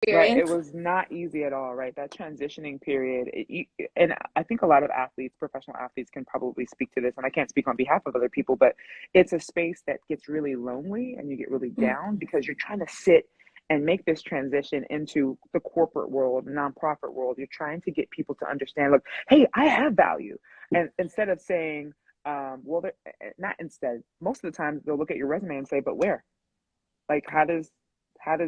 Right. It experience. was not easy at all, right? That transitioning period. And I think a lot of athletes, professional athletes, can probably speak to this. And I can't speak on behalf of other people, but it's a space that gets really lonely and you get really Mm, down because you're trying to sit and make this transition into the corporate world, nonprofit world. You're trying to get people to understand, look, hey, I have value. And instead of saying, well, not instead, most of the time they'll look at your resume and say, but where? Like, how does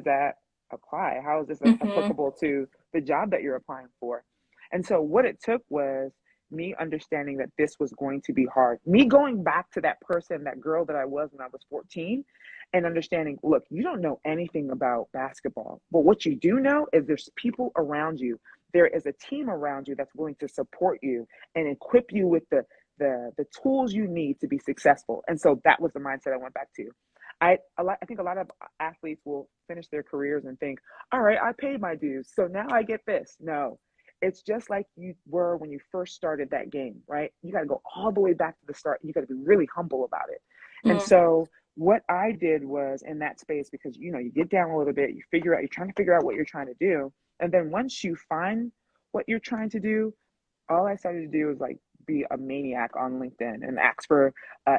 that apply? How is this mhm, applicable to the job that you're applying for? And so what it took was me understanding that this was going to be hard. Me going back to that person, that girl that I was when I was 14, and understanding, look, you don't know anything about basketball, but what you do know is there's people around you. There is a team around you that's willing to support you and equip you with the tools you need to be successful. And so that was the mindset I went back to. I think a lot of athletes will finish their careers and think, all right, I paid my dues, so now I get this. No, it's just like you were when you first started that game, right? You got to go all the way back to the start. You got to be really humble about it. And mm, so what I did was in that space, because you get down a little bit, you're trying to figure out what you're trying to do, and then once you find what you're trying to do, all I started to do was like be a maniac on LinkedIn and ask for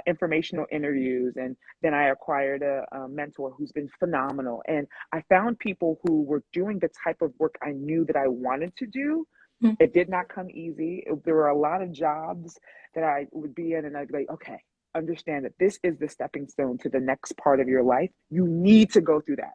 informational interviews. And then I acquired a mentor who's been phenomenal. And I found people who were doing the type of work I knew that I wanted to do. mm. It did not come easy. There were a lot of jobs that I would be in, and I'd be like, okay, understand that this is the stepping stone to the next part of your life. You need to go through that.